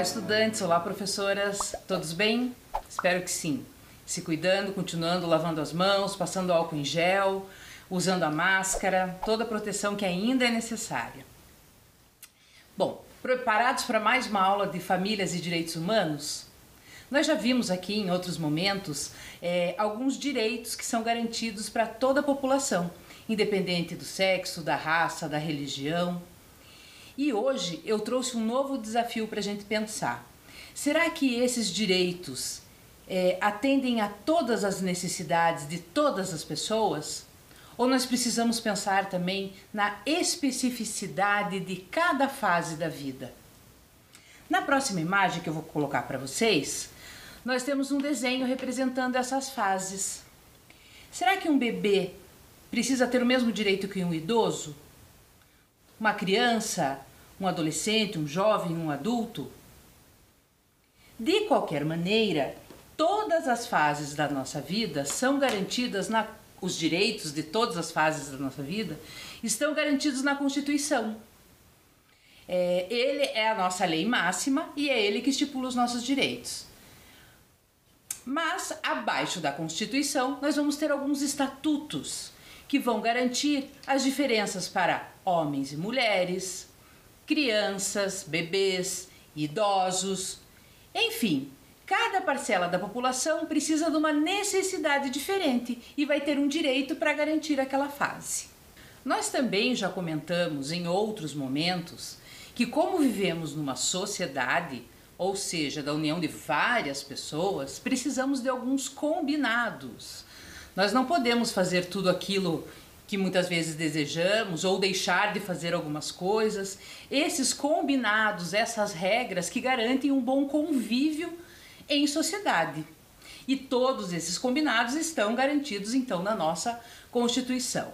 Olá, estudantes, olá, professoras, todos bem? Espero que sim. Se cuidando, continuando lavando as mãos, passando álcool em gel, usando a máscara, toda a proteção que ainda é necessária. Bom, preparados para mais uma aula de famílias e direitos humanos? Nós já vimos aqui em outros momentos alguns direitos que são garantidos para toda a população, independente do sexo, da raça, da religião. E hoje eu trouxe um novo desafio para a gente pensar. Será que esses direitos atendem a todas as necessidades de todas as pessoas? Ou nós precisamos pensar também na especificidade de cada fase da vida? Na próxima imagem que eu vou colocar para vocês, nós temos um desenho representando essas fases. Será que um bebê precisa ter o mesmo direito que um idoso? Uma criança, um adolescente, um jovem, um adulto? De qualquer maneira, todas as fases da nossa vida são garantidas, os direitos de todas as fases da nossa vida estão garantidos na Constituição. Ele é a nossa lei máxima e é ele que estipula os nossos direitos. Mas, abaixo da Constituição, nós vamos ter alguns estatutos que vão garantir as diferenças para homens e mulheres, crianças, bebês, idosos, enfim, cada parcela da população precisa de uma necessidade diferente e vai ter um direito para garantir aquela fase. Nós também já comentamos em outros momentos que, como vivemos numa sociedade, ou seja, da união de várias pessoas, precisamos de alguns combinados. Nós não podemos fazer tudo aquilo que muitas vezes desejamos ou deixar de fazer algumas coisas. Esses combinados, essas regras que garantem um bom convívio em sociedade. E todos esses combinados estão garantidos então na nossa Constituição.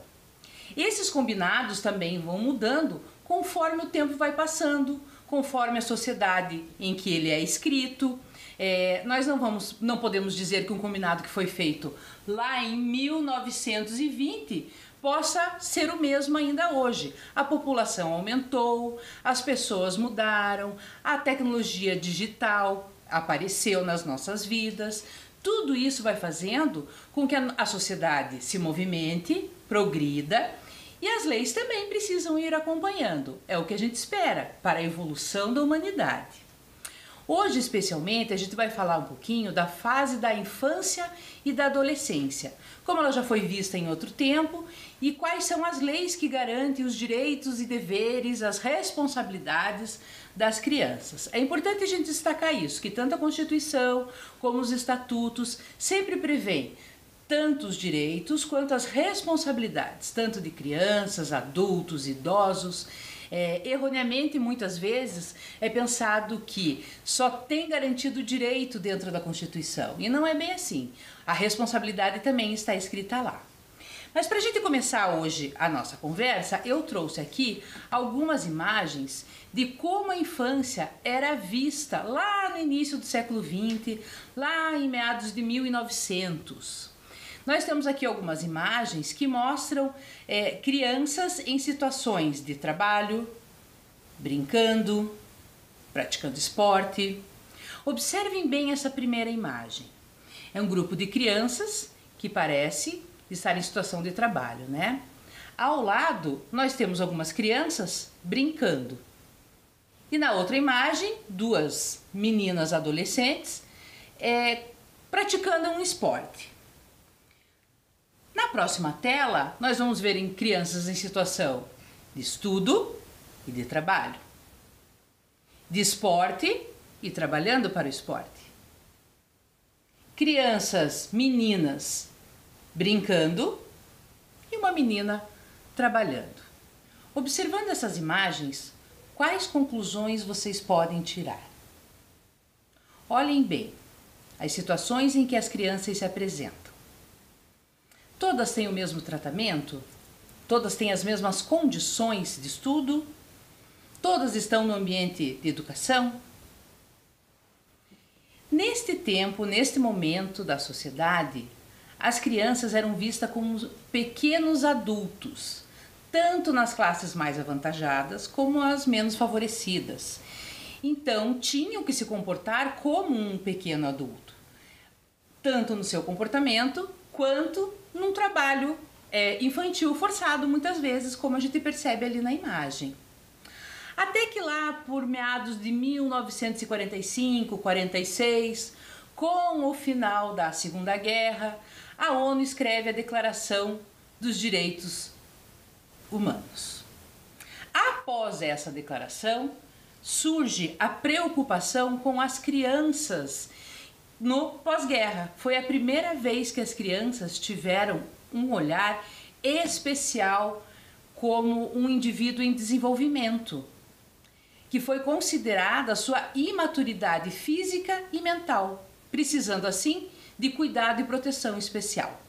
Esses combinados também vão mudando conforme o tempo vai passando, conforme a sociedade em que ele é escrito. Nós não podemos dizer que um combinado que foi feito lá em 1920 possa ser o mesmo ainda hoje. A população aumentou, as pessoas mudaram, a tecnologia digital apareceu nas nossas vidas. Tudo isso vai fazendo com que a sociedade se movimente, progrida, e as leis também precisam ir acompanhando. É o que a gente espera para a evolução da humanidade. Hoje, especialmente, a gente vai falar um pouquinho da fase da infância e da adolescência, como ela já foi vista em outro tempo, e quais são as leis que garantem os direitos e deveres, as responsabilidades das crianças. É importante a gente destacar isso, que tanto a Constituição como os estatutos sempre prevêem tanto os direitos quanto as responsabilidades, tanto de crianças, adultos, idosos. Erroneamente, muitas vezes, é pensado que só tem garantido o direito dentro da Constituição, e não é bem assim. A responsabilidade também está escrita lá. Mas para a gente começar hoje a nossa conversa, eu trouxe aqui algumas imagens de como a infância era vista lá no início do século XX, lá em meados de 1900. Nós temos aqui algumas imagens que mostram crianças em situações de trabalho, brincando, praticando esporte. Observem bem essa primeira imagem. É um grupo de crianças que parece estar em situação de trabalho, né? Ao lado, nós temos algumas crianças brincando. E na outra imagem, duas meninas adolescentes praticando um esporte. Na próxima tela, nós vamos ver em crianças em situação de estudo e de trabalho, de esporte e trabalhando para o esporte. Crianças, meninas brincando e uma menina trabalhando. Observando essas imagens, quais conclusões vocês podem tirar? Olhem bem as situações em que as crianças se apresentam. Todas têm o mesmo tratamento? Todas têm as mesmas condições de estudo? Todas estão no ambiente de educação? Neste tempo, neste momento da sociedade, as crianças eram vistas como pequenos adultos, tanto nas classes mais avantajadas como as menos favorecidas. Então tinham que se comportar como um pequeno adulto, tanto no seu comportamento quanto num trabalho infantil forçado, muitas vezes, como a gente percebe ali na imagem. Até que lá por meados de 1945, 46, com o final da Segunda Guerra, a ONU escreve a Declaração dos Direitos Humanos. Após essa declaração, surge a preocupação com as crianças no pós-guerra. Foi a primeira vez que as crianças tiveram um olhar especial como um indivíduo em desenvolvimento, que foi considerada a sua imaturidade física e mental, precisando assim de cuidado e proteção especial.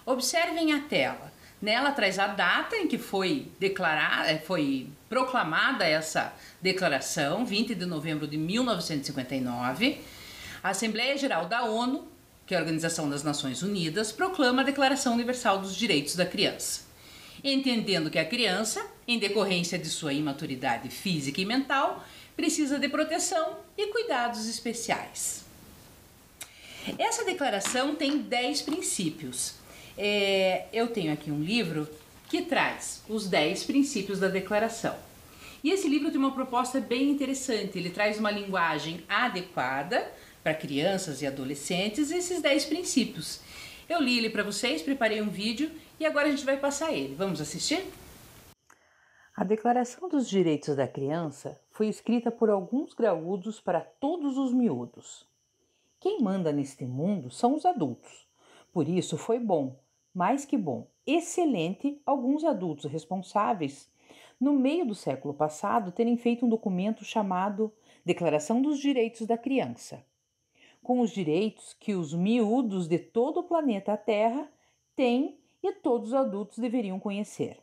Observem a tela. Nela traz a data em que foi proclamada essa declaração, 20 de novembro de 1959. A Assembleia Geral da ONU, que é a Organização das Nações Unidas, proclama a Declaração Universal dos Direitos da Criança, entendendo que a criança, em decorrência de sua imaturidade física e mental, precisa de proteção e cuidados especiais. Essa declaração tem 10 princípios. Eu tenho aqui um livro que traz os 10 princípios da declaração. E esse livro tem uma proposta bem interessante. Ele traz uma linguagem adequada para crianças e adolescentes, esses 10 princípios. Eu li ele para vocês, preparei um vídeo e agora a gente vai passar ele. Vamos assistir? A Declaração dos Direitos da Criança foi escrita por alguns graúdos para todos os miúdos. Quem manda neste mundo são os adultos. Por isso foi bom, mais que bom, excelente alguns adultos responsáveis, no meio do século passado, terem feito um documento chamado Declaração dos Direitos da Criança, com os direitos que os miúdos de todo o planeta Terra têm e todos os adultos deveriam conhecer.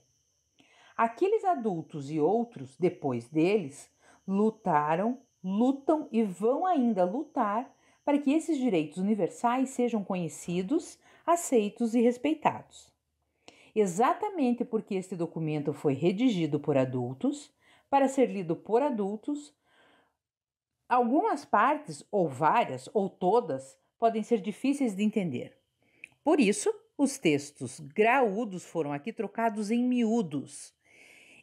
Aqueles adultos e outros, depois deles, lutaram, lutam e vão ainda lutar para que esses direitos universais sejam conhecidos, aceitos e respeitados. Exatamente porque este documento foi redigido por adultos, para ser lido por adultos, algumas partes, ou várias, ou todas, podem ser difíceis de entender. Por isso, os textos graúdos foram aqui trocados em miúdos.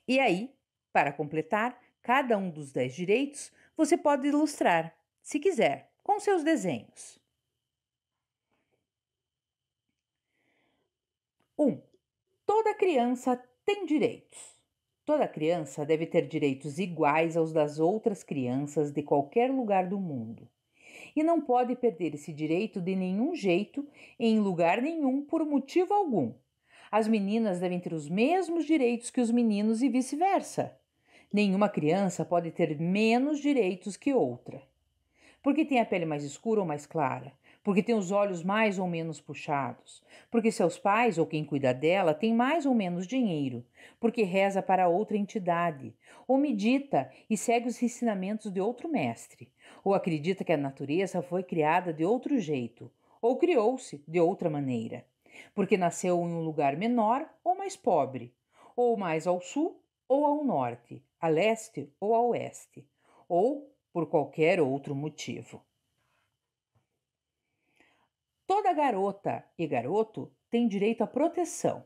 E aí, para completar, cada um dos 10 direitos você pode ilustrar, se quiser, com seus desenhos. 1. Toda criança tem direitos. Toda criança deve ter direitos iguais aos das outras crianças de qualquer lugar do mundo. E não pode perder esse direito de nenhum jeito, em lugar nenhum, por motivo algum. As meninas devem ter os mesmos direitos que os meninos e vice-versa. Nenhuma criança pode ter menos direitos que outra. Porque tem a pele mais escura ou mais clara, porque tem os olhos mais ou menos puxados, porque seus pais ou quem cuida dela tem mais ou menos dinheiro, porque reza para outra entidade, ou medita e segue os ensinamentos de outro mestre, ou acredita que a natureza foi criada de outro jeito, ou criou-se de outra maneira, porque nasceu em um lugar menor ou mais pobre, ou mais ao sul ou ao norte, a leste ou a oeste, ou por qualquer outro motivo. Toda garota e garoto tem direito à proteção.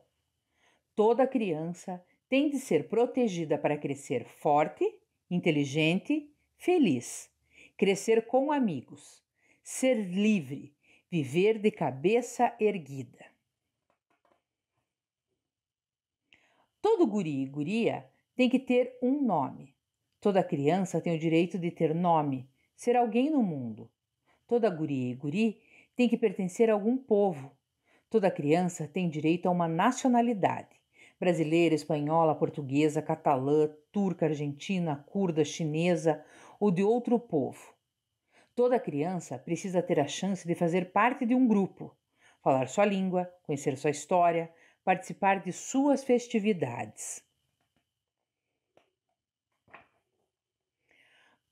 Toda criança tem de ser protegida para crescer forte, inteligente, feliz, crescer com amigos, ser livre, viver de cabeça erguida. Todo guri e guria tem que ter um nome. Toda criança tem o direito de ter nome, ser alguém no mundo. Toda guria e guri tem que pertencer a algum povo. Toda criança tem direito a uma nacionalidade. Brasileira, espanhola, portuguesa, catalã, turca, argentina, curda, chinesa ou de outro povo. Toda criança precisa ter a chance de fazer parte de um grupo, falar sua língua, conhecer sua história, participar de suas festividades.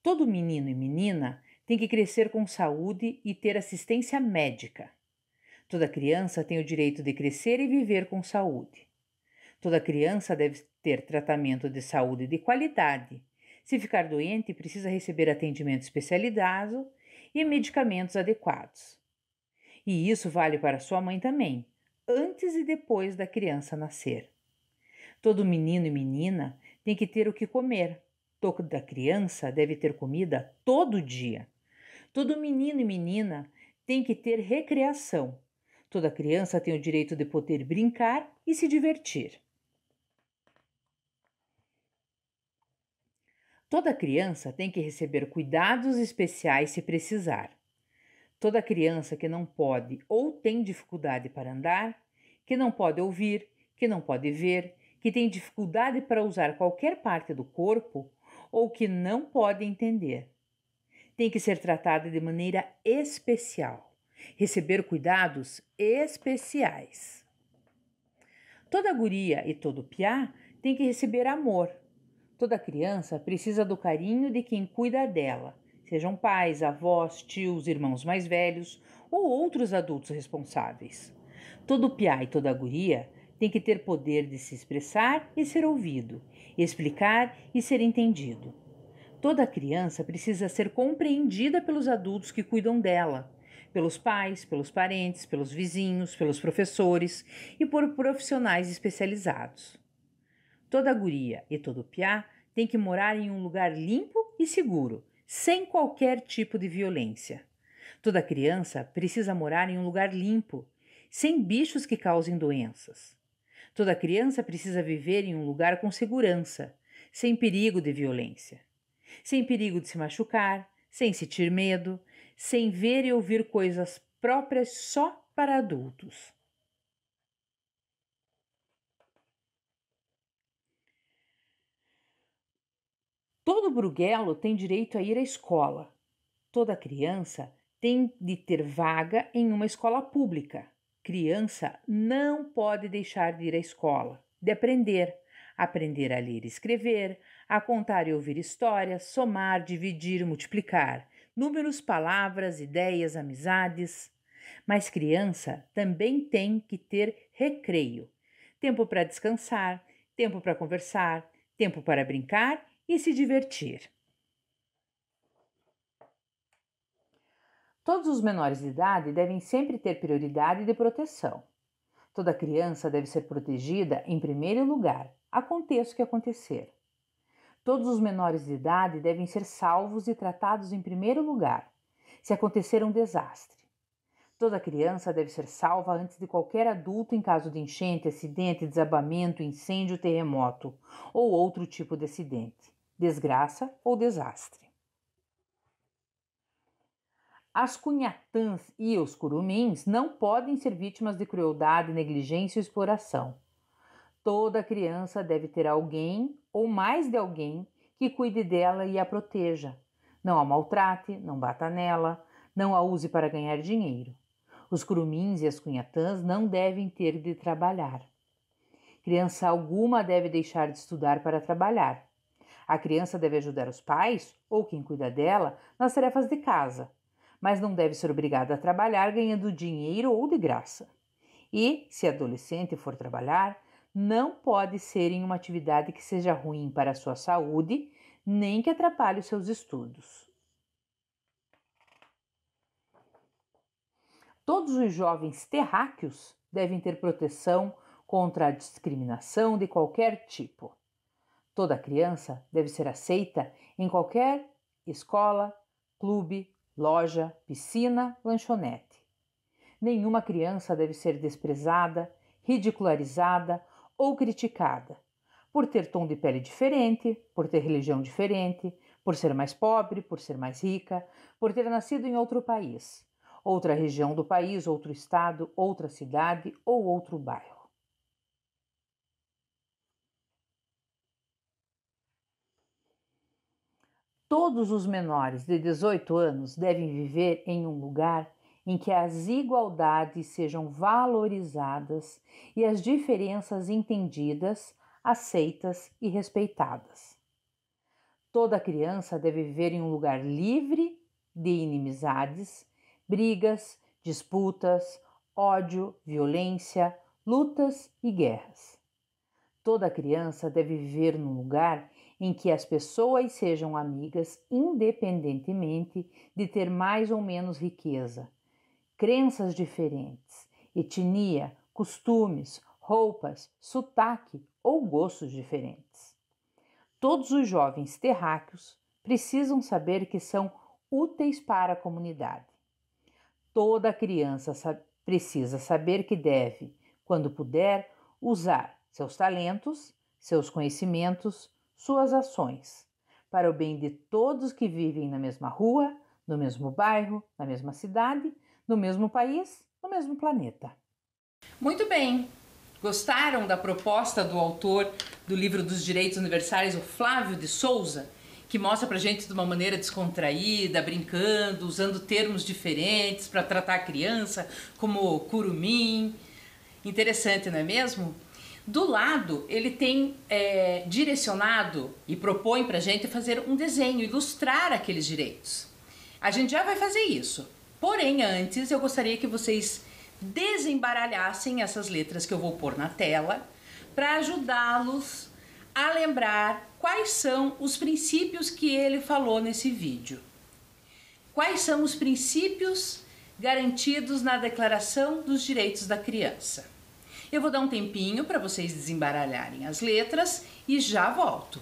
Todo menino e menina tem que crescer com saúde e ter assistência médica. Toda criança tem o direito de crescer e viver com saúde. Toda criança deve ter tratamento de saúde de qualidade, Se ficar doente, precisa receber atendimento especializado e medicamentos adequados. E isso vale para sua mãe também, antes e depois da criança nascer. Todo menino e menina tem que ter o que comer. Toda criança deve ter comida todo dia. Todo menino e menina tem que ter recreação. Toda criança tem o direito de poder brincar e se divertir. Toda criança tem que receber cuidados especiais se precisar. Toda criança que não pode ou tem dificuldade para andar, que não pode ouvir, que não pode ver, que tem dificuldade para usar qualquer parte do corpo ou que não pode entender, tem que ser tratada de maneira especial, receber cuidados especiais. Toda guria e todo piá tem que receber amor. Toda criança precisa do carinho de quem cuida dela, sejam pais, avós, tios, irmãos mais velhos ou outros adultos responsáveis. Todo piá e toda guria tem que ter poder de se expressar e ser ouvido, explicar e ser entendido. Toda criança precisa ser compreendida pelos adultos que cuidam dela, pelos pais, pelos parentes, pelos vizinhos, pelos professores e por profissionais especializados. Toda guria e todo piá tem que morar em um lugar limpo e seguro, sem qualquer tipo de violência. Toda criança precisa morar em um lugar limpo, sem bichos que causem doenças. Toda criança precisa viver em um lugar com segurança, sem perigo de violência, sem perigo de se machucar, sem sentir medo, sem ver e ouvir coisas próprias só para adultos. Todo bruguelo tem direito a ir à escola. Toda criança tem de ter vaga em uma escola pública. Criança não pode deixar de ir à escola, de aprender a ler e escrever, a contar e ouvir histórias, somar, dividir, multiplicar, números, palavras, ideias, amizades. Mas criança também tem que ter recreio, tempo para descansar, tempo para conversar, tempo para brincar e se divertir. Todos os menores de idade devem sempre ter prioridade de proteção. Toda criança deve ser protegida em primeiro lugar, aconteça o que acontecer. Todos os menores de idade devem ser salvos e tratados em primeiro lugar, se acontecer um desastre. Toda criança deve ser salva antes de qualquer adulto em caso de enchente, acidente, desabamento, incêndio, terremoto ou outro tipo de acidente, desgraça ou desastre. As cunhatãs e os curumins não podem ser vítimas de crueldade, negligência ou exploração. Toda criança deve ter alguém ou mais de alguém que cuide dela e a proteja. Não a maltrate, não bata nela, não a use para ganhar dinheiro. Os curumins e as cunhatãs não devem ter de trabalhar. Criança alguma deve deixar de estudar para trabalhar. A criança deve ajudar os pais, ou quem cuida dela, nas tarefas de casa, mas não deve ser obrigada a trabalhar ganhando dinheiro ou de graça. E, se adolescente for trabalhar, não pode ser em uma atividade que seja ruim para a sua saúde, nem que atrapalhe os seus estudos. Todos os jovens terráqueos devem ter proteção contra a discriminação de qualquer tipo. Toda criança deve ser aceita em qualquer escola, clube, loja, piscina, lanchonete. Nenhuma criança deve ser desprezada, ridicularizada ou criticada por ter tom de pele diferente, por ter religião diferente, por ser mais pobre, por ser mais rica, por ter nascido em outro país, outra região do país, outro estado, outra cidade ou outro bairro. Todos os menores de 18 anos devem viver em um lugar em que as igualdades sejam valorizadas e as diferenças entendidas, aceitas e respeitadas. Toda criança deve viver em um lugar livre de inimizades, brigas, disputas, ódio, violência, lutas e guerras. Toda criança deve viver num lugar em que as pessoas sejam amigas independentemente de ter mais ou menos riqueza, crenças diferentes, etnia, costumes, roupas, sotaque ou gostos diferentes. Todos os jovens terráqueos precisam saber que são úteis para a comunidade. Toda criança precisa saber que deve, quando puder, usar seus talentos, seus conhecimentos, suas ações, para o bem de todos que vivem na mesma rua, no mesmo bairro, na mesma cidade, no mesmo país, no mesmo planeta. Muito bem! Gostaram da proposta do autor do livro dos Direitos Universais, o Flávio de Souza, que mostra pra gente de uma maneira descontraída, brincando, usando termos diferentes para tratar a criança, como curumim. Interessante, não é mesmo? Do lado, ele tem direcionado e propõe pra gente fazer um desenho, ilustrar aqueles direitos. A gente já vai fazer isso. Porém, antes eu gostaria que vocês desembaralhassem essas letras que eu vou pôr na tela para ajudá-los a lembrar quais são os princípios que ele falou nesse vídeo. Quais são os princípios garantidos na Declaração dos Direitos da Criança? Eu vou dar um tempinho para vocês desembaralharem as letras e já volto.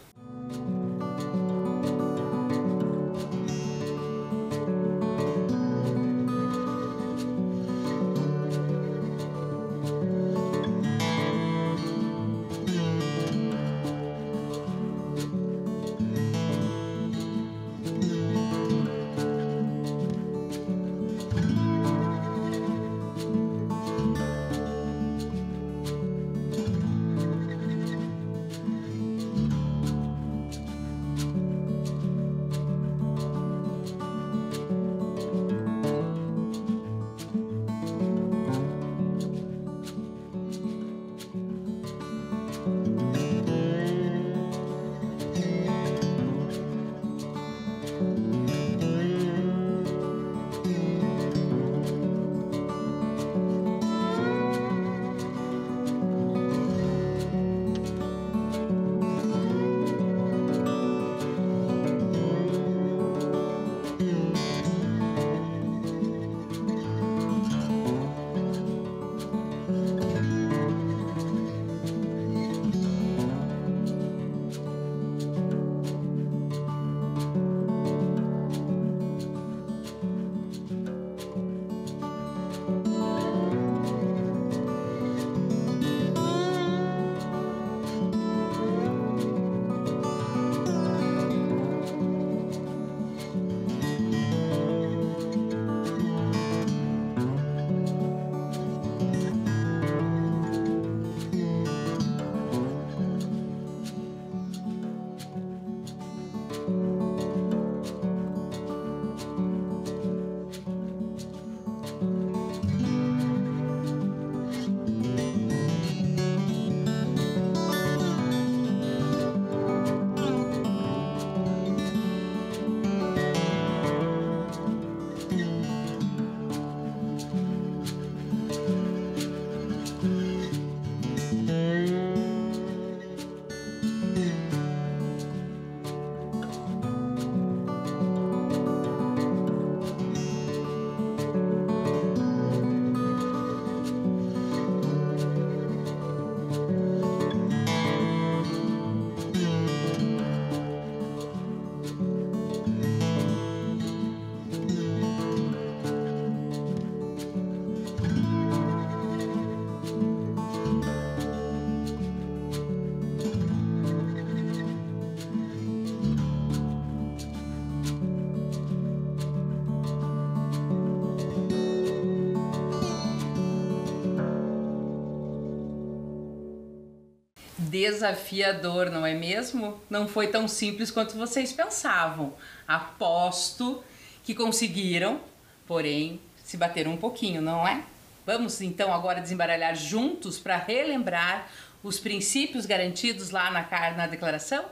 Desafiador, não é mesmo? Não foi tão simples quanto vocês pensavam. Aposto que conseguiram, porém se bateram um pouquinho, não é? Vamos então agora desembaralhar juntos para relembrar os princípios garantidos lá na declaração?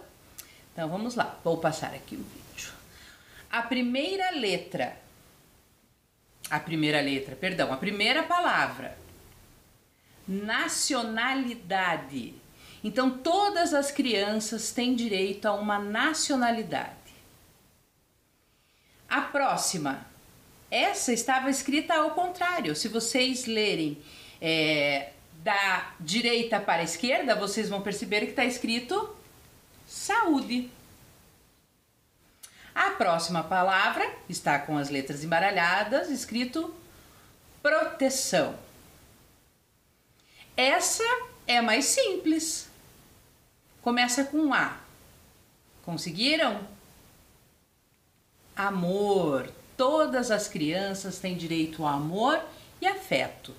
Então vamos lá, vou passar aqui o vídeo. A primeira palavra, nacionalidade. Então, todas as crianças têm direito a uma nacionalidade. A próxima, essa estava escrita ao contrário. Se vocês lerem da direita para a esquerda, vocês vão perceber que está escrito saúde. A próxima palavra está com as letras embaralhadas, escrito proteção. Essa é mais simples. Começa com A. Conseguiram? Amor. Todas as crianças têm direito a amor e afeto.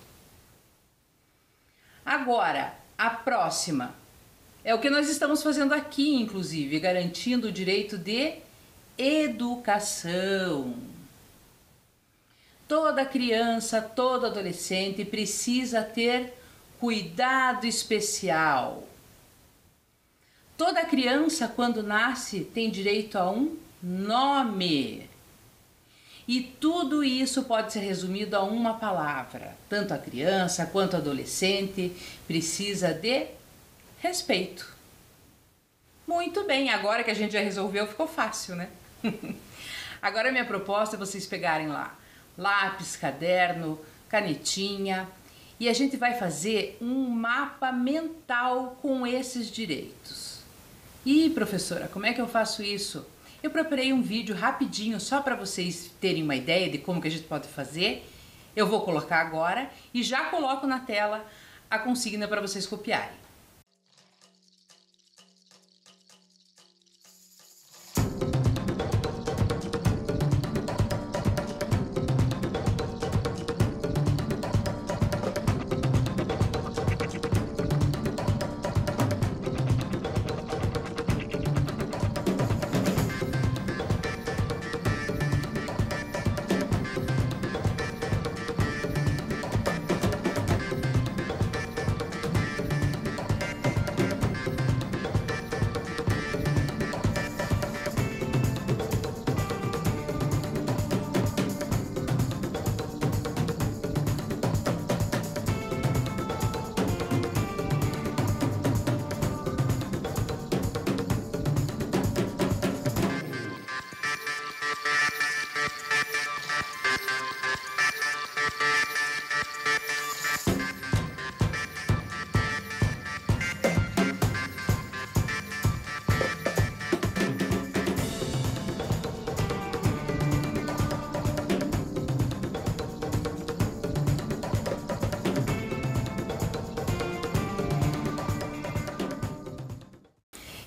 Agora, a próxima é o que nós estamos fazendo aqui, inclusive, garantindo o direito de educação. Toda criança, todo adolescente precisa ter cuidado especial. Toda criança, quando nasce, tem direito a um nome. E tudo isso pode ser resumido a uma palavra. Tanto a criança quanto o adolescente precisa de respeito. Muito bem, agora que a gente já resolveu, ficou fácil, né? Agora a minha proposta é vocês pegarem lá lápis, caderno, canetinha e a gente vai fazer um mapa mental com esses direitos. Ih, professora, como é que eu faço isso? Eu preparei um vídeo rapidinho só para vocês terem uma ideia de como que a gente pode fazer. Eu vou colocar agora e já coloco na tela a consigna para vocês copiarem.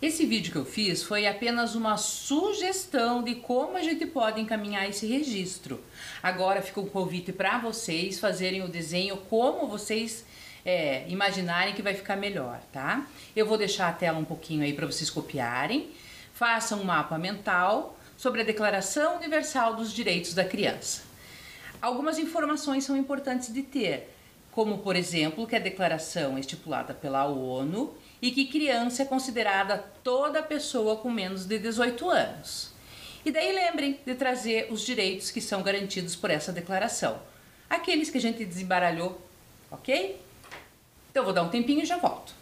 Esse vídeo que eu fiz foi apenas uma sugestão de como a gente pode encaminhar esse registro. Agora fica um convite para vocês fazerem o desenho como vocês imaginarem que vai ficar melhor, tá? Eu vou deixar a tela um pouquinho aí para vocês copiarem. Façam um mapa mental sobre a Declaração Universal dos Direitos da Criança. Algumas informações são importantes de ter, como por exemplo que a declaração é estipulada pela ONU e que criança é considerada toda pessoa com menos de 18 anos. E daí lembrem de trazer os direitos que são garantidos por essa declaração, aqueles que a gente desembaralhou, ok? Então eu vou dar um tempinho e já volto.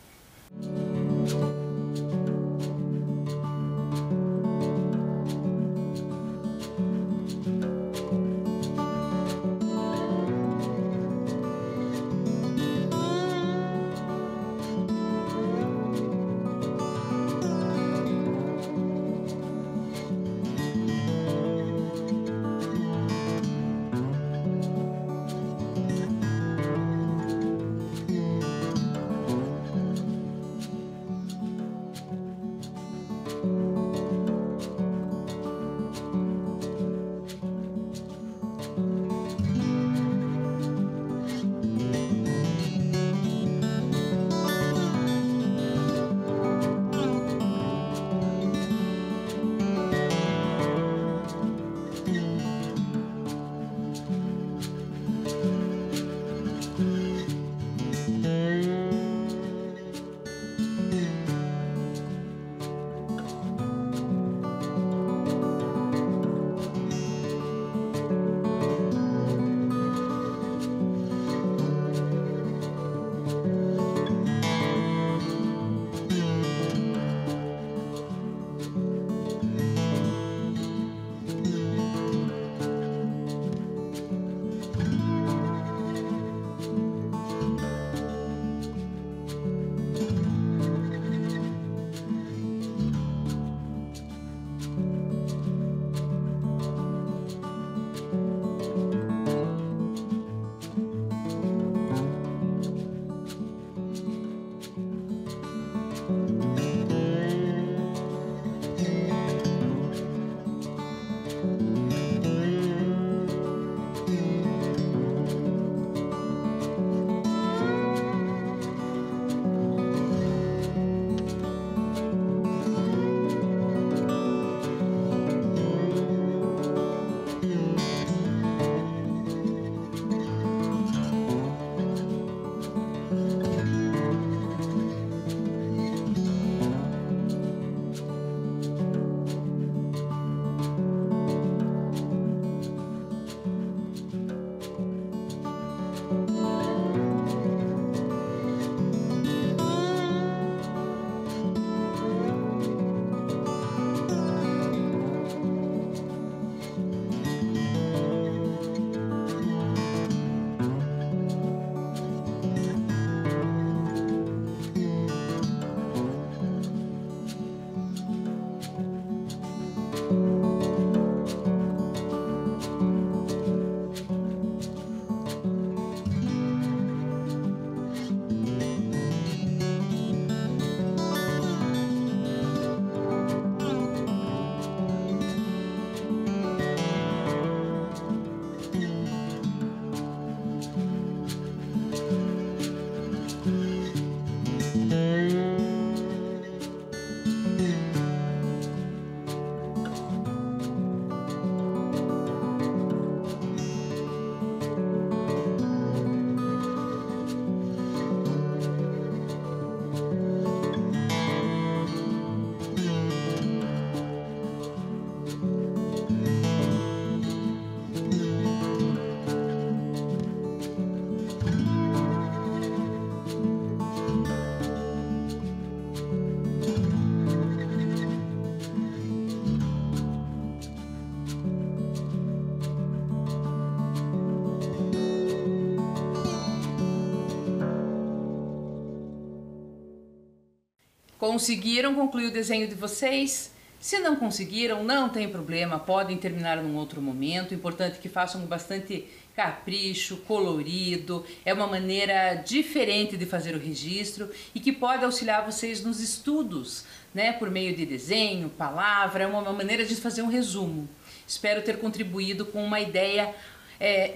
Conseguiram concluir o desenho de vocês? Se não conseguiram, não tem problema, podem terminar num outro momento. Importante que façam com bastante capricho, colorido. É uma maneira diferente de fazer o registro e que pode auxiliar vocês nos estudos, né? Por meio de desenho, palavra, é uma maneira de fazer um resumo. Espero ter contribuído com uma ideia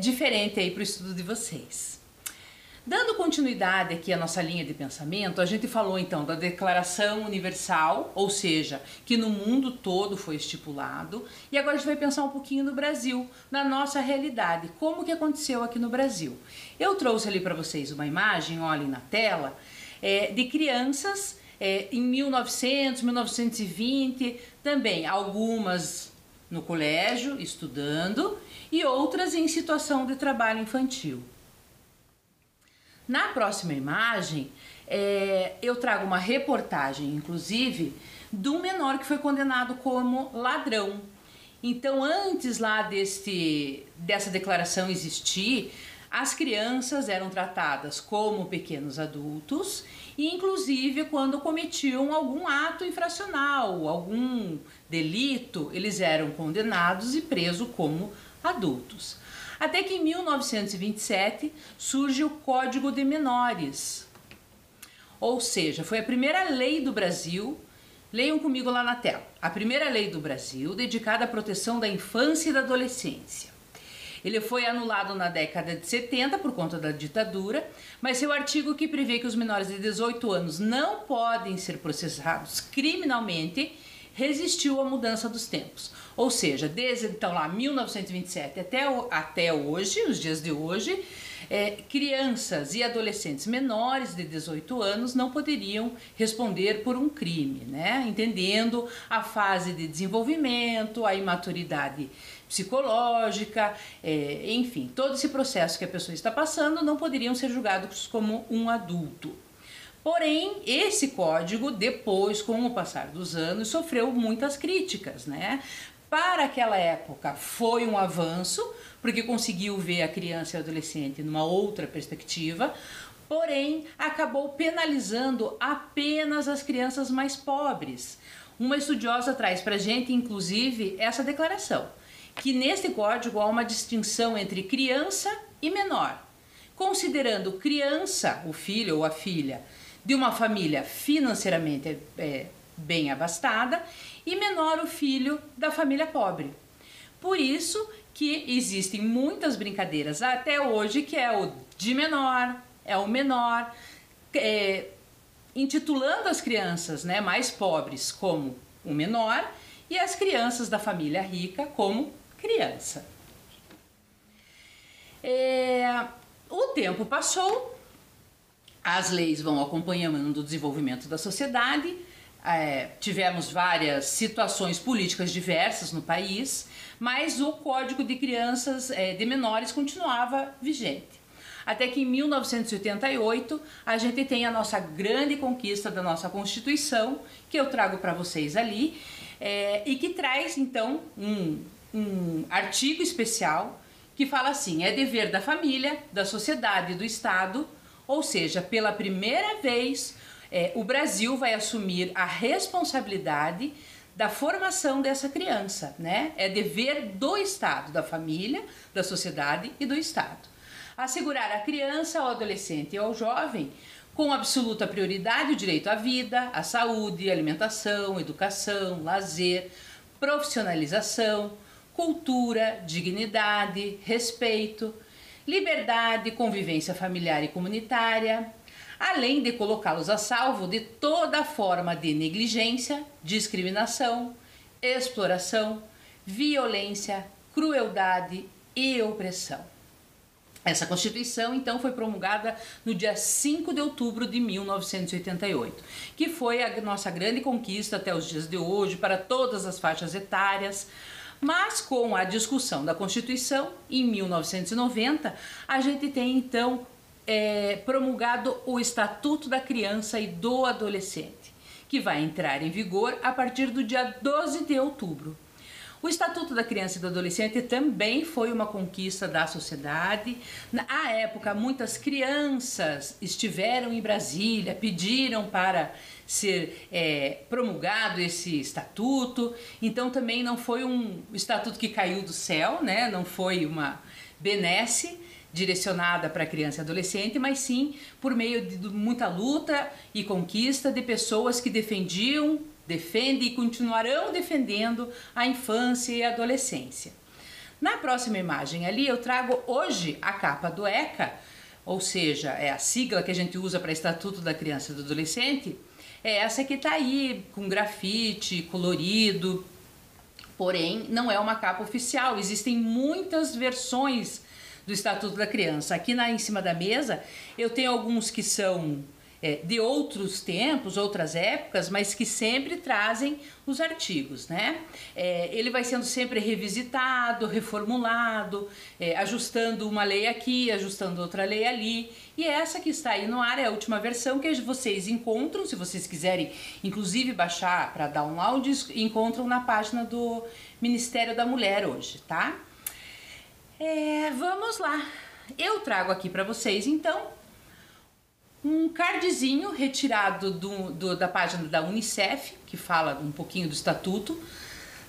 diferente aí para o estudo de vocês. Dando continuidade aqui à nossa linha de pensamento, a gente falou então da Declaração Universal, ou seja, que no mundo todo foi estipulado, e agora a gente vai pensar um pouquinho no Brasil, na nossa realidade, como que aconteceu aqui no Brasil. Eu trouxe ali para vocês uma imagem, olhem na tela, de crianças em 1900, 1920, também algumas no colégio, estudando, e outras em situação de trabalho infantil. Na próxima imagem, eu trago uma reportagem, inclusive, de um menor que foi condenado como ladrão. Então, antes lá dessa declaração existir, as crianças eram tratadas como pequenos adultos e, inclusive, quando cometiam algum ato infracional, algum delito, eles eram condenados e presos como adultos. Até que em 1927 surge o Código de Menores, ou seja, foi a primeira lei do Brasil, leiam comigo lá na tela, a primeira lei do Brasil dedicada à proteção da infância e da adolescência. Ele foi anulado na década de 70 por conta da ditadura, mas seu artigo que prevê que os menores de 18 anos não podem ser processados criminalmente resistiu à mudança dos tempos. Ou seja, desde então lá 1927 até hoje, os dias de hoje, crianças e adolescentes menores de 18 anos não poderiam responder por um crime, né? Entendendo a fase de desenvolvimento, a imaturidade psicológica, enfim, todo esse processo que a pessoa está passando, não poderiam ser julgados como um adulto. Porém, esse código, depois, com o passar dos anos, sofreu muitas críticas, né? Para aquela época foi um avanço, porque conseguiu ver a criança e o adolescente numa outra perspectiva, porém acabou penalizando apenas as crianças mais pobres. Uma estudiosa traz para a gente, inclusive, essa declaração, que neste código há uma distinção entre criança e menor, considerando criança, o filho ou a filha, de uma família financeiramente bem abastada e menor o filho da família pobre. Por isso que existem muitas brincadeiras até hoje que é o de menor, é o menor, intitulando as crianças, né, mais pobres como o menor e as crianças da família rica como criança. O tempo passou, as leis vão acompanhando o desenvolvimento da sociedade, tivemos várias situações políticas diversas no país, mas o Código de Crianças de Menores continuava vigente. Até que em 1988 a gente tem a nossa grande conquista da nossa Constituição, que eu trago para vocês ali, e que traz então um artigo especial que fala assim: é dever da família, da sociedade e do Estado, ou seja, pela primeira vez o Brasil vai assumir a responsabilidade da formação dessa criança, né? É dever do Estado, da família, da sociedade e do Estado. Assegurar à criança, ao adolescente e ao jovem, com absoluta prioridade, o direito à vida, à saúde, alimentação, educação, lazer, profissionalização, cultura, dignidade, respeito, liberdade, convivência familiar e comunitária, além de colocá-los a salvo de toda forma de negligência, discriminação, exploração, violência, crueldade e opressão. Essa Constituição, então, foi promulgada no dia 5 de outubro de 1988, que foi a nossa grande conquista até os dias de hoje para todas as faixas etárias. Mas com a discussão da Constituição, em 1990, a gente tem, então, promulgado o Estatuto da Criança e do Adolescente, que vai entrar em vigor a partir do dia 12 de outubro. O Estatuto da Criança e do Adolescente também foi uma conquista da sociedade. Na época, muitas crianças estiveram em Brasília, pediram para ser promulgado esse estatuto. Então também não foi um estatuto que caiu do céu, né? Não foi uma benesse direcionada para criança e adolescente, mas sim por meio de muita luta e conquista de pessoas que defendem e continuarão defendendo a infância e a adolescência. Na próxima imagem ali eu trago hoje a capa do ECA, ou seja, é a sigla que a gente usa para Estatuto da Criança e do Adolescente, é essa que está aí com grafite, colorido, porém não é uma capa oficial, existem muitas versões do Estatuto da Criança. Aqui em cima da mesa eu tenho alguns que são de outros tempos, outras épocas, mas que sempre trazem os artigos, né? Ele vai sendo sempre revisitado, reformulado, ajustando uma lei aqui, ajustando outra lei ali. E essa que está aí no ar é a última versão que vocês encontram, se vocês quiserem, inclusive baixar para download, encontram na página do Ministério da Mulher hoje, tá? Vamos lá. Eu trago aqui para vocês, então, um cardzinho retirado da página da Unicef, que fala um pouquinho do Estatuto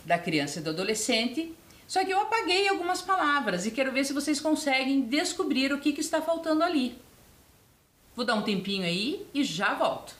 da Criança e do Adolescente, só que eu apaguei algumas palavras e quero ver se vocês conseguem descobrir o que está faltando ali. Vou dar um tempinho aí e já volto.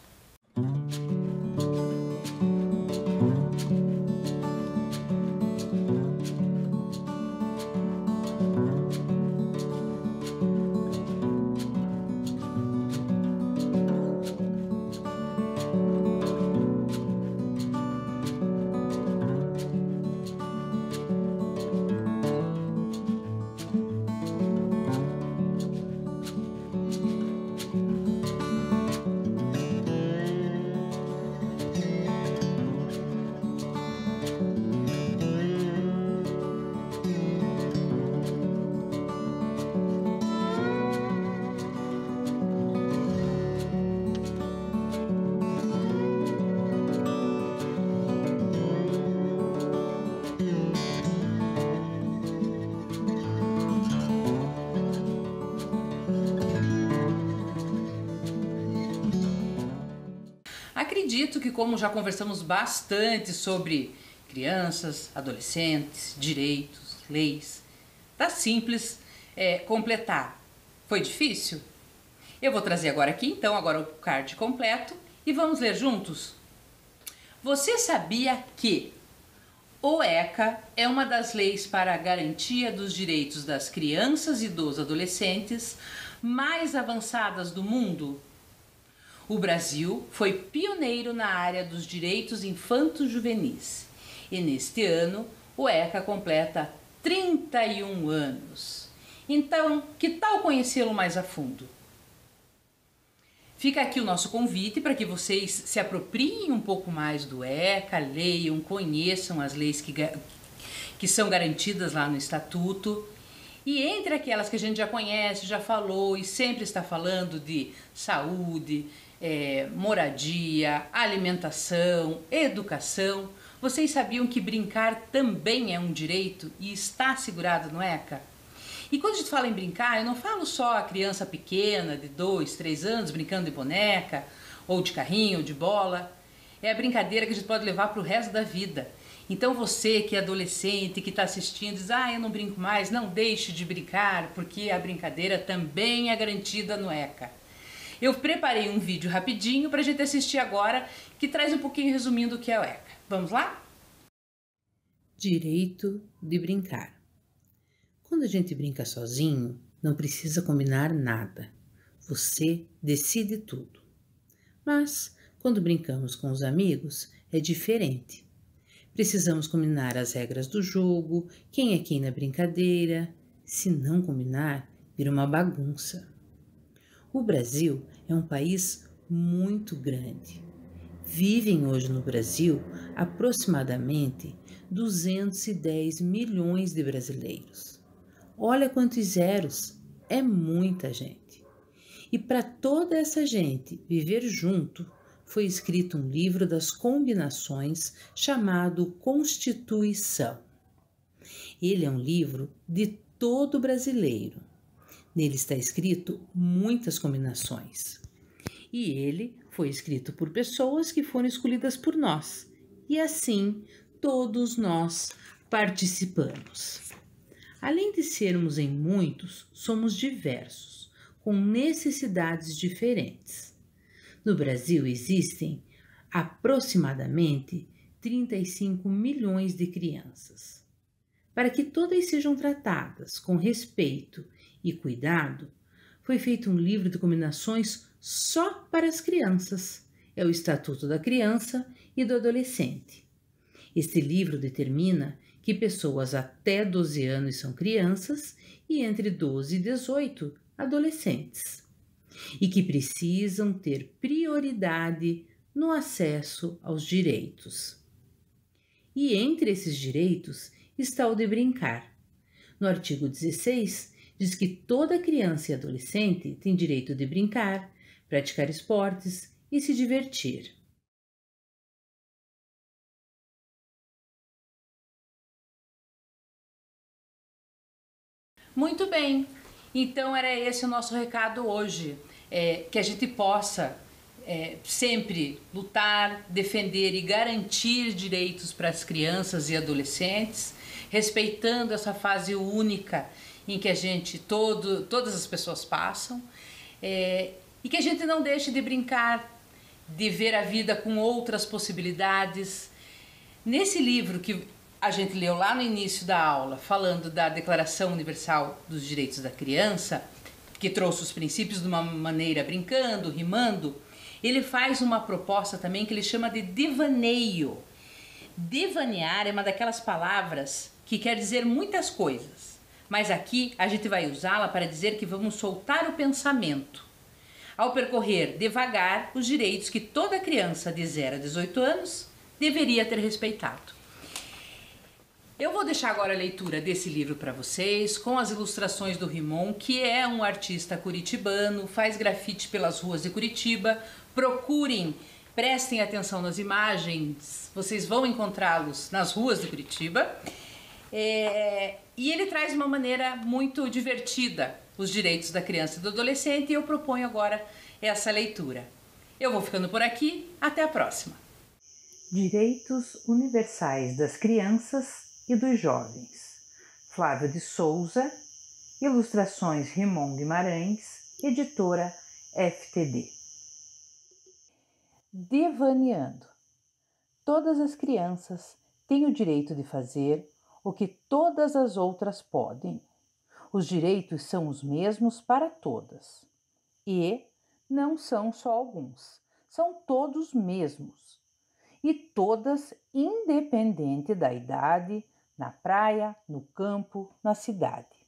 Acredito que, como já conversamos bastante sobre crianças, adolescentes, direitos, leis, tá simples completar. Foi difícil? Eu vou trazer agora aqui, então, agora o card completo e vamos ler juntos? Você sabia que o ECA é uma das leis para a garantia dos direitos das crianças e dos adolescentes mais avançadas do mundo? O Brasil foi pioneiro na área dos direitos infanto-juvenis e neste ano o ECA completa 31 anos. Então, que tal conhecê-lo mais a fundo? Fica aqui o nosso convite para que vocês se apropriem um pouco mais do ECA, leiam, conheçam as leis que são garantidas lá no Estatuto. E entre aquelas que a gente já conhece, já falou e sempre está falando de saúde, moradia, alimentação, educação, vocês sabiam que brincar também é um direito e está assegurado no ECA? E quando a gente fala em brincar, eu não falo só a criança pequena de 2, 3 anos brincando de boneca, ou de carrinho, ou de bola. É a brincadeira que a gente pode levar para o resto da vida. Então você que é adolescente, que está assistindo, diz, eu não brinco mais, não deixe de brincar, porque a brincadeira também é garantida no ECA. Eu preparei um vídeo rapidinho para a gente assistir agora, que traz um pouquinho resumindo o que é o ECA. Vamos lá? Direito de brincar. Quando a gente brinca sozinho, não precisa combinar nada. Você decide tudo. Mas, quando brincamos com os amigos, é diferente. Precisamos combinar as regras do jogo, quem é quem na brincadeira. Se não combinar, vira uma bagunça. O Brasil é um país muito grande. Vivem hoje no Brasil aproximadamente 210 milhões de brasileiros. Olha quantos zeros, é muita gente. E para toda essa gente viver junto, foi escrito um livro das combinações chamado Constituição. Ele é um livro de todo brasileiro. Nele está escrito muitas combinações. E ele foi escrito por pessoas que foram escolhidas por nós. E assim, todos nós participamos. Além de sermos em muitos, somos diversos, com necessidades diferentes. No Brasil existem aproximadamente 35 milhões de crianças. Para que todas sejam tratadas com respeito e cuidado, foi feito um livro de combinações só para as crianças. É o Estatuto da Criança e do Adolescente. Este livro determina que pessoas até 12 anos são crianças e entre 12 e 18, adolescentes, e que precisam ter prioridade no acesso aos direitos. E entre esses direitos está o de brincar. No artigo 16, diz que toda criança e adolescente tem direito de brincar, praticar esportes e se divertir. Muito bem, então era esse o nosso recado hoje, que a gente possa sempre lutar, defender e garantir direitos para as crianças e adolescentes, respeitando essa fase única em que todas as pessoas passam, e que a gente não deixe de brincar, de ver a vida com outras possibilidades. Nesse livro que a gente leu lá no início da aula, falando da Declaração Universal dos Direitos da Criança, que trouxe os princípios de uma maneira brincando, rimando, ele faz uma proposta também que ele chama de devaneio. Devanear é uma daquelas palavras que quer dizer muitas coisas, mas aqui a gente vai usá-la para dizer que vamos soltar o pensamento, ao percorrer devagar os direitos que toda criança de 0 a 18 anos deveria ter respeitado. Eu vou deixar agora a leitura desse livro para vocês, com as ilustrações do Rimon, que é um artista curitibano, faz grafite pelas ruas de Curitiba. Procurem, prestem atenção nas imagens, vocês vão encontrá-los nas ruas de Curitiba. E ele traz de uma maneira muito divertida os direitos da criança e do adolescente, e eu proponho agora essa leitura. Eu vou ficando por aqui, até a próxima. Direitos Universais das Crianças e dos Jovens. Flávio de Souza, ilustrações Rimon Guimarães, editora FTD. Devaneando. Todas as crianças têm o direito de fazer o que todas as outras podem. Os direitos são os mesmos para todas. E não são só alguns, são todos mesmos. E todas, independente da idade, na praia, no campo, na cidade.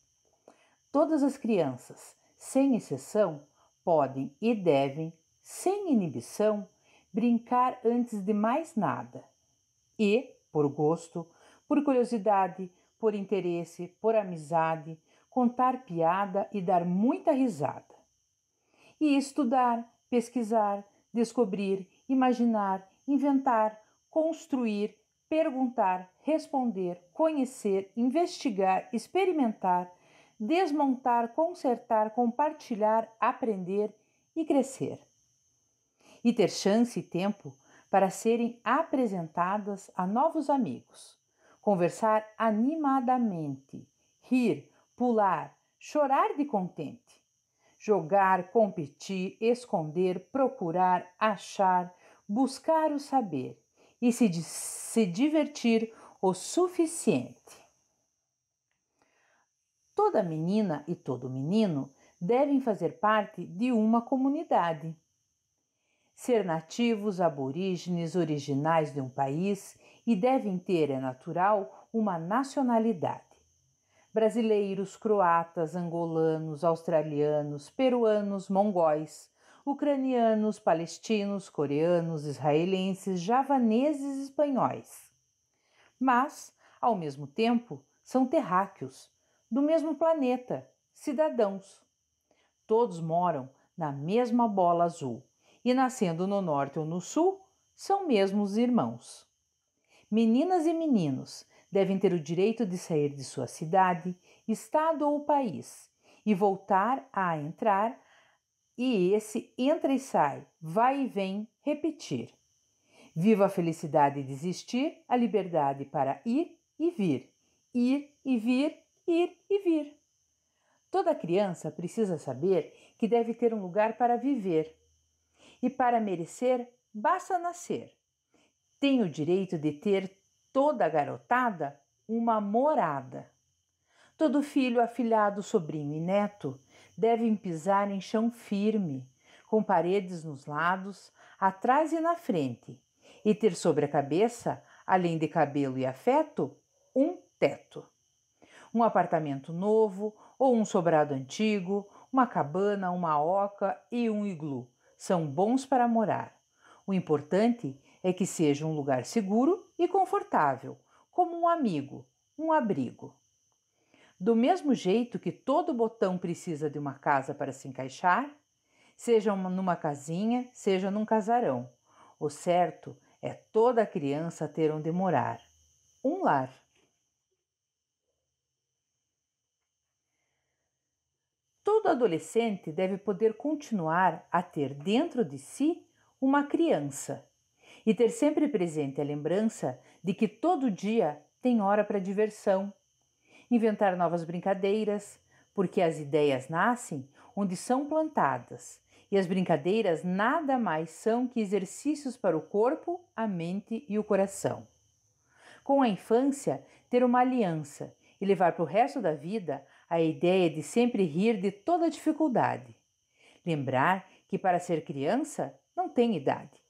Todas as crianças, sem exceção, podem e devem, sem inibição, brincar antes de mais nada. E, por gosto, por curiosidade, por interesse, por amizade, contar piada e dar muita risada. E estudar, pesquisar, descobrir, imaginar, inventar, construir, perguntar, responder, conhecer, investigar, experimentar, desmontar, consertar, compartilhar, aprender e crescer. E ter chance e tempo para serem apresentadas a novos amigos, conversar animadamente, rir, pular, chorar de contente, jogar, competir, esconder, procurar, achar, buscar o saber e se divertir o suficiente. Toda menina e todo menino devem fazer parte de uma comunidade. Ser nativos, aborígenes, originais de um país e devem ter, é natural, uma nacionalidade. Brasileiros, croatas, angolanos, australianos, peruanos, mongóis, ucranianos, palestinos, coreanos, israelenses, javaneses, espanhóis. Mas, ao mesmo tempo, são terráqueos, do mesmo planeta, cidadãos. Todos moram na mesma bola azul e, nascendo no norte ou no sul, são mesmos irmãos. Meninas e meninos devem ter o direito de sair de sua cidade, estado ou país e voltar a entrar, e esse entra e sai, vai e vem, repetir. Viva a felicidade de existir, a liberdade para ir e vir, ir e vir, ir e vir. Toda criança precisa saber que deve ter um lugar para viver. E para merecer, basta nascer. Tem o direito de ter toda garotada uma morada. Todo filho, afilhado, sobrinho e neto devem pisar em chão firme, com paredes nos lados, atrás e na frente, e ter sobre a cabeça, além de cabelo e afeto, um teto. Um apartamento novo ou um sobrado antigo, uma cabana, uma oca e um iglu são bons para morar. O importante é que seja um lugar seguro e confortável, como um amigo, um abrigo. Do mesmo jeito que todo botão precisa de uma casa para se encaixar, seja numa casinha, seja num casarão. O certo é toda criança ter onde morar, um lar. Todo adolescente deve poder continuar a ter dentro de si uma criança e ter sempre presente a lembrança de que todo dia tem hora para diversão, inventar novas brincadeiras, porque as ideias nascem onde são plantadas e as brincadeiras nada mais são que exercícios para o corpo, a mente e o coração. Com a infância, ter uma aliança e levar para o resto da vida a ideia de sempre rir de toda dificuldade. Lembrar que para ser criança não tem idade.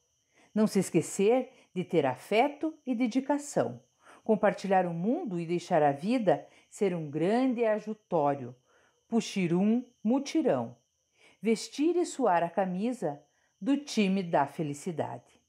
Não se esquecer de ter afeto e dedicação. Compartilhar o mundo e deixar a vida ser um grande ajutório. Puxirum, mutirão. Vestir e suar a camisa do time da felicidade.